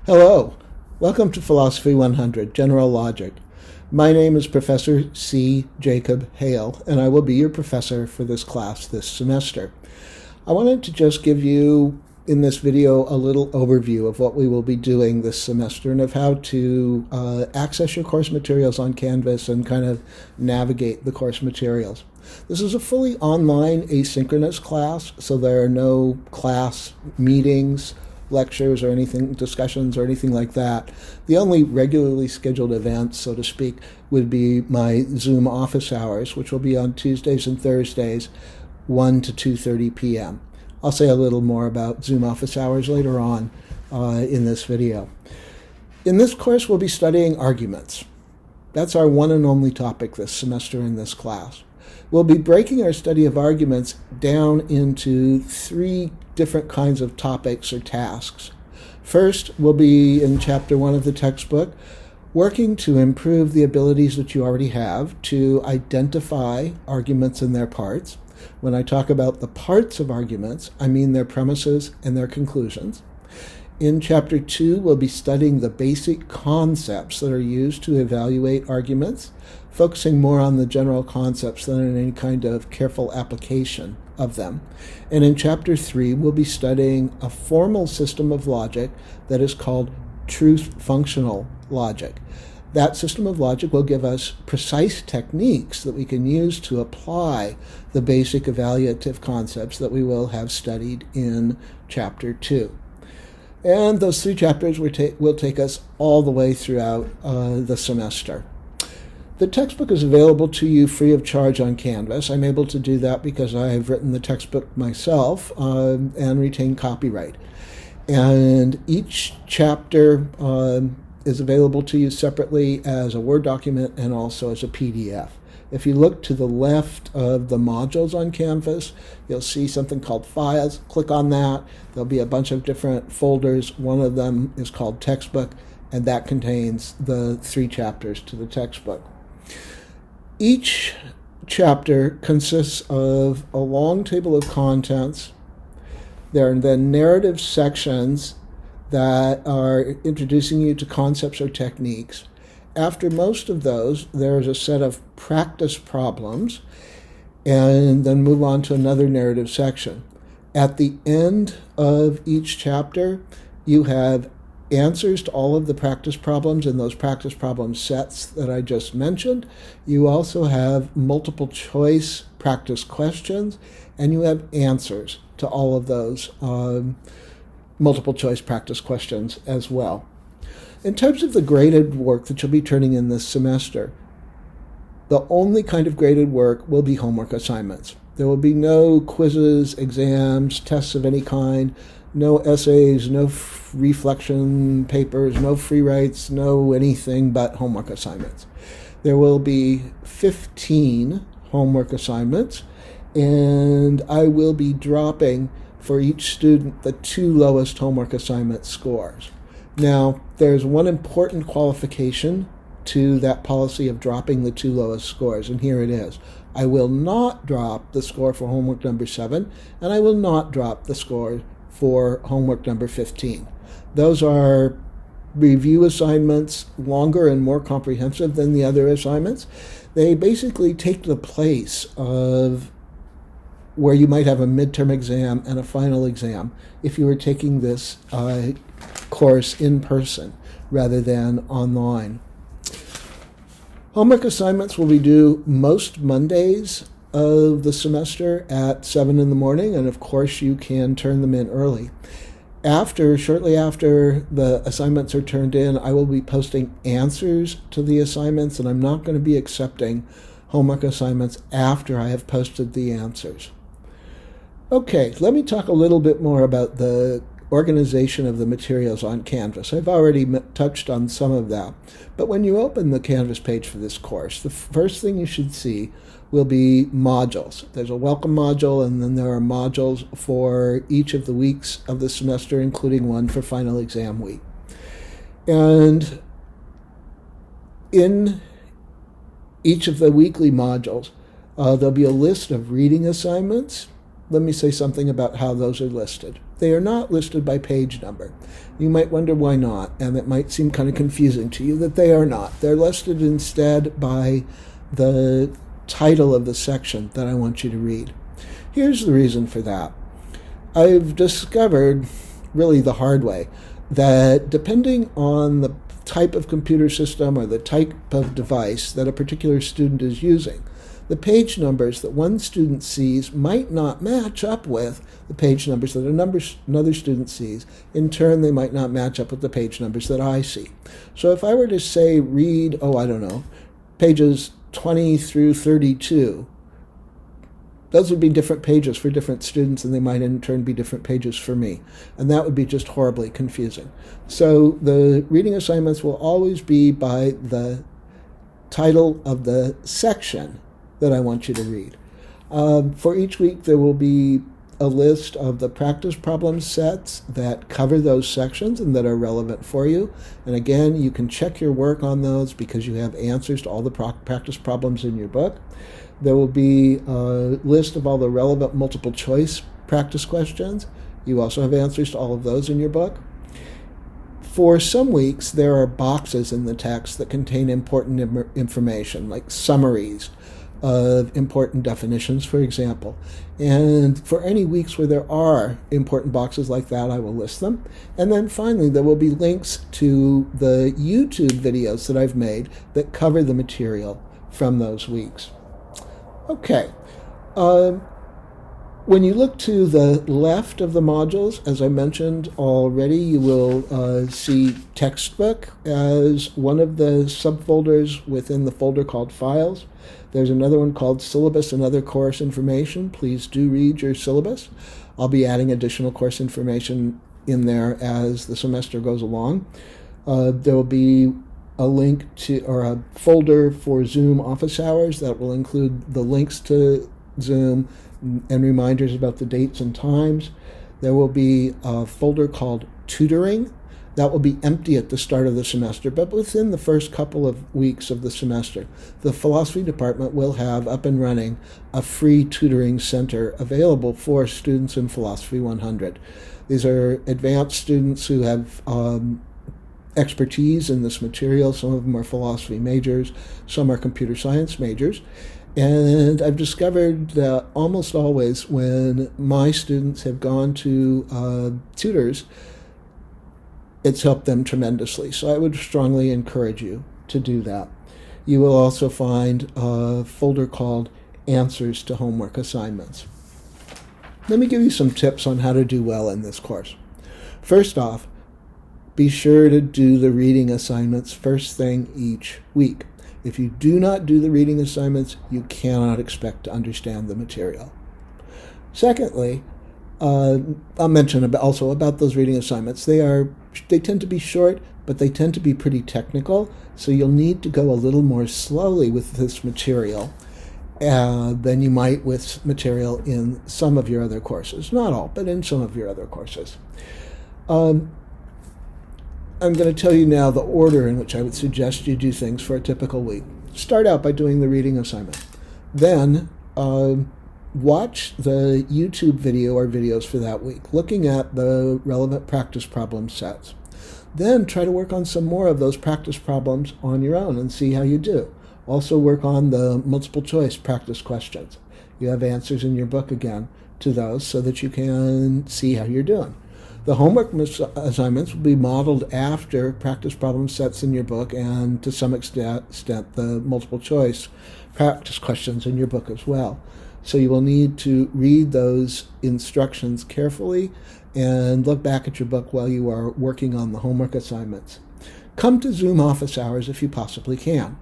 Hello, welcome to Philosophy 100, General Logic. My name is Professor C. Jacob Hale, and I will be your professor for this class this semester. I wanted to just give you, in this video, a little overview of what we will be doing this semester and of how to access your course materials on Canvas and kind of navigate the course materials. This is a fully online asynchronous class, so there are no class meetings, lectures, or anything, discussions, or anything like that. The only regularly scheduled events, so to speak, would be my Zoom office hours, which will be on Tuesdays and Thursdays, 1 to 2:30 p.m. I'll say a little more about Zoom office hours later on in this video. In this course, we'll be studying arguments. That's our one and only topic this semester in this class. We'll be breaking our study of arguments down into three different kinds of topics or tasks. First, we'll be in Chapter 1 of the textbook, working to improve the abilities that you already have to identify arguments and their parts. When I talk about the parts of arguments, I mean their premises and their conclusions. In Chapter 2, we'll be studying the basic concepts that are used to evaluate arguments, focusing more on the general concepts than on any kind of careful application of them. And in Chapter 3, we'll be studying a formal system of logic that is called truth-functional logic. That system of logic will give us precise techniques that we can use to apply the basic evaluative concepts that we will have studied in Chapter 2. And those three chapters will take us all the way throughout the semester. The textbook is available to you free of charge on Canvas. I'm able to do that because I have written the textbook myself and retain copyright. And each chapter is available to you separately as a Word document and also as a PDF. If you look to the left of the modules on Canvas, you'll see something called Files. Click on that. There'll be a bunch of different folders. One of them is called Textbook, and that contains the three chapters to the textbook. Each chapter consists of a long table of contents. There are then narrative sections that are introducing you to concepts or techniques. After most of those, there is a set of practice problems, and then move on to another narrative section. At the end of each chapter, you have answers to all of the practice problems in those practice problem sets that I just mentioned. You also have multiple choice practice questions, and you have answers to all of those multiple choice practice questions as well. In terms of the graded work that you'll be turning in this semester, the only kind of graded work will be homework assignments. There will be no quizzes, exams, tests of any kind, no essays, no reflection papers, no free writes, no anything but homework assignments. There will be 15 homework assignments, and I will be dropping for each student the two lowest homework assignment scores. Now, there's one important qualification to that policy of dropping the two lowest scores, and here it is. I will not drop the score for homework number 7, and I will not drop the score for homework number 15. Those are review assignments, longer and more comprehensive than the other assignments. They basically take the place of where you might have a midterm exam and a final exam if you were taking this course in person rather than online. Homework assignments will be due most Mondays of the semester at 7 in the morning, and of course you can turn them in early. Shortly after the assignments are turned in, I will be posting answers to the assignments, and I'm not going to be accepting homework assignments after I have posted the answers. Okay, let me talk a little bit more about the organization of the materials on Canvas. I've already touched on some of that, but when you open the Canvas page for this course, the first thing you should see will be modules. There's a welcome module, and then there are modules for each of the weeks of the semester, including one for final exam week. And in each of the weekly modules, there'll be a list of reading assignments. Let me say something about how those are listed. they are not listed by page number. You might wonder why not, and it might seem kind of confusing to you that they are not. They're listed instead by the title of the section that I want you to read. Here's the reason for that. I've discovered, really the hard way, that depending on the type of computer system or the type of device that a particular student is using, the page numbers that one student sees might not match up with the page numbers that another student sees. In turn, they might not match up with the page numbers that I see. So if I were to say read, pages 20 through 32, those would be different pages for different students, and they might in turn be different pages for me. And that would be just horribly confusing. So the reading assignments will always be by the title of the section that I want you to read. For each week, there will be a list of the practice problem sets that cover those sections and that are relevant for you. And again, you can check your work on those because you have answers to all the practice problems in your book. There will be a list of all the relevant multiple choice practice questions. You also have answers to all of those in your book. For some weeks, there are boxes in the text that contain important information, like summaries of important definitions, for example. And for any weeks where there are important boxes like that, I will list them. And then finally, there will be links to the YouTube videos that I've made that cover the material from those weeks. Okay. When you look to the left of the modules, as I mentioned already, you will see textbook as one of the subfolders within the folder called Files. There's another one called Syllabus and Other Course Information. Please do read your syllabus. I'll be adding additional course information in there as the semester goes along. There will be a link to, or a folder for Zoom office hours that will include the links to Zoom and reminders about the dates and times. There will be a folder called Tutoring that will be empty at the start of the semester, but within the first couple of weeks of the semester, the philosophy department will have up and running a free tutoring center available for students in Philosophy 100. These are advanced students who have expertise in this material. Some of them are philosophy majors, some are computer science majors. And I've discovered that almost always when my students have gone to tutors, it's helped them tremendously. So I would strongly encourage you to do that. You will also find a folder called Answers to Homework Assignments. Let me give you some tips on how to do well in this course. First off, be sure to do the reading assignments first thing each week. If you do not do the reading assignments, you cannot expect to understand the material. Secondly, I'll mention also about those reading assignments. They tend to be short, but they tend to be pretty technical, so you'll need to go a little more slowly with this material than you might with material in some of your other courses. Not all, but in some of your other courses. I'm going to tell you now the order in which I would suggest you do things for a typical week. Start out by doing the reading assignment. Then watch the YouTube video or videos for that week, looking at the relevant practice problem sets. Then try to work on some more of those practice problems on your own and see how you do. Also work on the multiple choice practice questions. You have answers in your book again to those so that you can see how you're doing. The homework assignments will be modeled after practice problem sets in your book and to some extent the multiple choice practice questions in your book as well. So you will need to read those instructions carefully and look back at your book while you are working on the homework assignments. Come to Zoom office hours if you possibly can.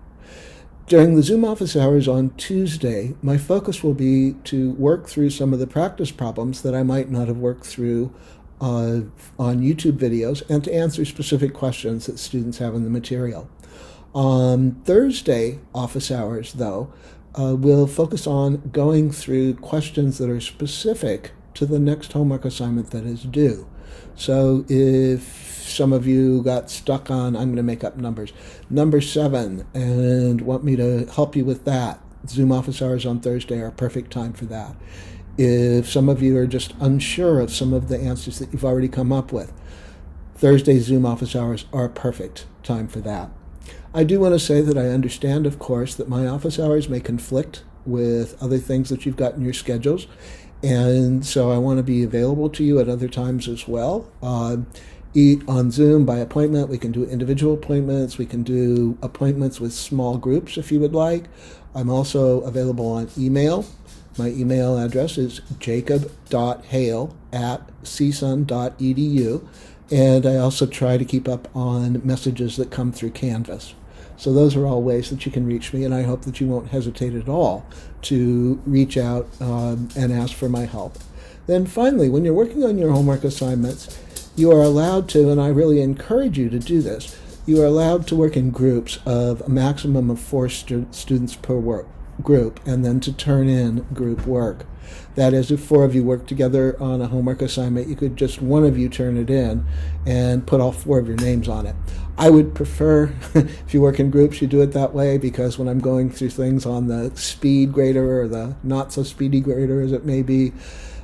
During the Zoom office hours on Tuesday, my focus will be to work through some of the practice problems that I might not have worked through on YouTube videos and to answer specific questions that students have in the material. On Thursday office hours, though, we'll focus on going through questions that are specific to the next homework assignment that is due. So if some of you got stuck on, I'm going to make up numbers, number 7, and want me to help you with that, Zoom office hours on Thursday are a perfect time for that. If some of you are just unsure of some of the answers that you've already come up with, Thursday Zoom office hours are a perfect time for that. I do want to say that I understand, of course, that my office hours may conflict with other things that you've got in your schedules, and so I want to be available to you at other times as well. On Zoom by appointment, we can do individual appointments, we can do appointments with small groups if you would like. I'm also available on email. My email address is jacob.hale@csun.edu, and I also try to keep up on messages that come through Canvas. So those are all ways that you can reach me, and I hope that you won't hesitate at all to reach out and ask for my help. Then finally, when you're working on your homework assignments, you are allowed to, and I really encourage you to do this, you are allowed to work in groups of a maximum of 4 students per group, and then to turn in group work. That is, if 4 of you work together on a homework assignment, you could just one of you turn it in and put all 4 of your names on it. I would prefer, if you work in groups, you do it that way, because when I'm going through things on the speed grader or the not so speedy grader as it may be,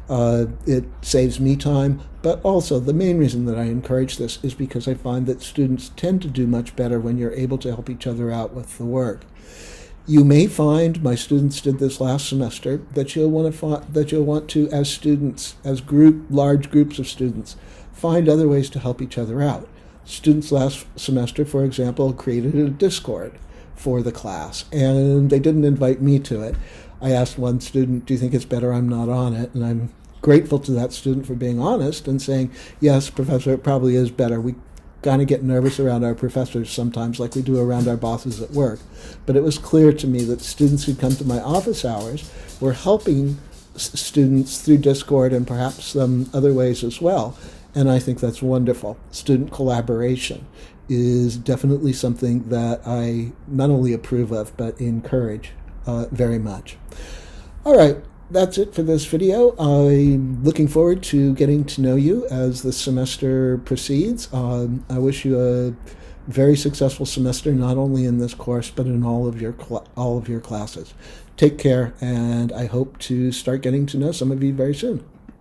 it saves me time. But also, the main reason that I encourage this is because I find that students tend to do much better when you're able to help each other out with the work. You may find, my students did this last semester, that you'll want to, as students, large groups of students, find other ways to help each other out. Students last semester, for example, created a Discord for the class, and they didn't invite me to it. I asked one student, do you think it's better I'm not on it? And I'm grateful to that student for being honest and saying, yes, Professor, it probably is better. We kind of get nervous around our professors sometimes, like we do around our bosses at work. But it was clear to me that students who come to my office hours were helping students through Discord and perhaps some other ways as well. And I think that's wonderful. Student collaboration is definitely something that I not only approve of, but encourage very much. All right. That's it for this video. I'm looking forward to getting to know you as the semester proceeds. I wish you a very successful semester, not only in this course, but in all of your classes. Take care, and I hope to start getting to know some of you very soon.